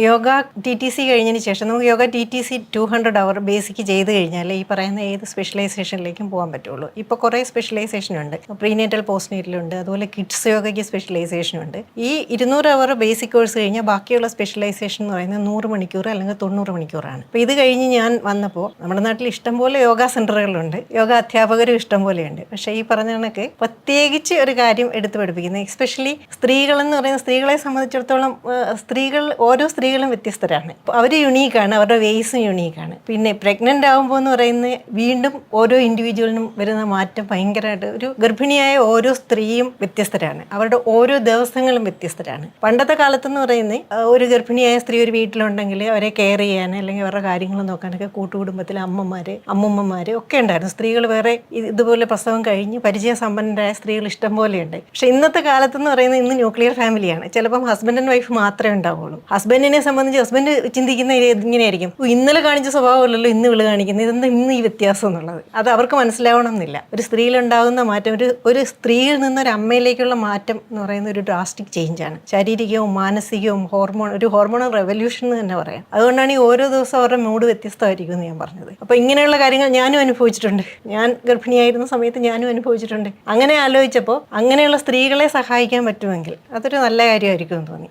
Yoga TTC കഴിഞ്ഞതിന് ശേഷം നമുക്ക് യോഗ TTC 200 അവർ ബേസിക് ചെയ്ത് കഴിഞ്ഞാൽ ഈ പറയുന്ന ഏത് സ്പെഷ്യലൈസേഷനിലേക്കും പോകാൻ പറ്റുള്ളൂ. ഇപ്പോൾ കുറേ സ്പെഷ്യലൈസേഷൻ ഉണ്ട്. പ്രീനേറ്റൽ പോസ്റ്റ്നേറ്റലുണ്ട്, അതുപോലെ കിഡ്സ് യോഗയ്ക്ക് സ്പെഷ്യലൈസേഷൻ ഉണ്ട്. ഈ 200 അവർ ബേസിക് കോഴ്സ് കഴിഞ്ഞാൽ ബാക്കിയുള്ള സ്പെഷ്യലൈസേഷൻ എന്ന് പറയുന്നത് 100 മണിക്കൂർ അല്ലെങ്കിൽ 90 മണിക്കൂറാണ്. അപ്പോൾ ഇത് കഴിഞ്ഞ് ഞാൻ വന്നപ്പോൾ നമ്മുടെ നാട്ടിൽ ഇഷ്ടംപോലെ യോഗ സെൻ്ററുകളുണ്ട്, യോഗ അധ്യാപകരും ഇഷ്ടം പോലെയുണ്ട്. പക്ഷേ ഈ പറഞ്ഞ കണക്ക് പ്രത്യേകിച്ച് ഒരു കാര്യം എടുത്തു പഠിപ്പിക്കുന്നത്, എസ്പെഷ്യലി സ്ത്രീകളെന്ന് പറയുന്ന സ്ത്രീകളെ സംബന്ധിച്ചിടത്തോളം ഓരോ സ്ത്രീകളും വ്യത്യസ്തരാണ്. അവർ യുണീക്കാണ്, അവരുടെ വേയ്സും യുണീക്കാണ്. പിന്നെ പ്രഗ്നൻ്റ് ആകുമ്പോൾ എന്ന് പറയുന്നത് വീണ്ടും ഓരോ ഇൻഡിവിജ്വലിനും വരുന്ന മാറ്റം ഭയങ്കരമായിട്ട്, ഒരു ഗർഭിണിയായ ഓരോ സ്ത്രീയും വ്യത്യസ്തരാണ്, അവരുടെ ഓരോ ദിവസങ്ങളും വ്യത്യസ്തരാണ്. പണ്ടത്തെ കാലത്തെന്ന് പറയുന്നത് ഒരു ഗർഭിണിയായ സ്ത്രീ ഒരു വീട്ടിലുണ്ടെങ്കിൽ അവരെ കെയർ ചെയ്യാൻ അല്ലെങ്കിൽ അവരുടെ കാര്യങ്ങൾ നോക്കാനൊക്കെ കൂട്ടുകുടുംബത്തിലെ അമ്മൂമ്മമാർ ഒക്കെ ഉണ്ടായിരുന്നു. സ്ത്രീകൾ വേറെ ഇതുപോലെ പ്രസവം കഴിഞ്ഞ് പരിചയസമ്പന്നരായ സ്ത്രീകൾ ഇഷ്ടം പോലെയുണ്ട്. പക്ഷേ ഇന്നത്തെ കാലത്തെന്ന് പറയുന്നത് ഇന്ന് ന്യൂക്ലിയർ ഫാമിലിയാണ്. ചിലപ്പം ഹസ്ബൻഡ് ആൻഡ് വൈഫ് മാത്രമേ ഉണ്ടാവുള്ളൂ. ഹസ്ബൻഡിനെ സംബന്ധിച്ച് ഹസ്ബൻഡ് ചിന്തിക്കുന്ന ഇങ്ങനെയായിരിക്കും, ഇന്നലെ കാണിച്ച സ്വഭാവമല്ലല്ലോ ഇന്ന് വിള് കാണിക്കുന്നത്, ഇതെന്താ ഇന്ന് ഈ വ്യത്യാസം എന്നുള്ളത്. അത് അവർക്ക് മനസ്സിലാവണം എന്നില്ല. ഒരു സ്ത്രീയിലുണ്ടാകുന്ന മാറ്റം, ഒരു സ്ത്രീയിൽ നിന്നൊരു അമ്മയിലേക്കുള്ള മാറ്റം എന്ന് പറയുന്ന ഒരു ഡ്രാസ്റ്റിക് ചേഞ്ചാണ്. ശാരീരികവും മാനസികവും ഒരു ഹോർമോണൽ റെവല്യൂഷൻ എന്ന് തന്നെ പറയാം. അതുകൊണ്ടാണ് ഈ ഓരോ ദിവസം അവരുടെ മൂഡ് വ്യത്യസ്തമായിരിക്കും എന്ന് ഞാൻ പറഞ്ഞത്. അപ്പോൾ ഇങ്ങനെയുള്ള കാര്യങ്ങൾ ഞാനും അനുഭവിച്ചിട്ടുണ്ട്. ഞാൻ ഗർഭിണിയായിരുന്ന സമയത്ത് ഞാനും അനുഭവിച്ചിട്ടുണ്ട്. അങ്ങനെ ആലോചിച്ചപ്പോൾ അങ്ങനെയുള്ള സ്ത്രീകളെ സഹായിക്കാൻ പറ്റുമെങ്കിൽ അതൊരു നല്ല കാര്യമായിരിക്കും എന്ന് തോന്നി.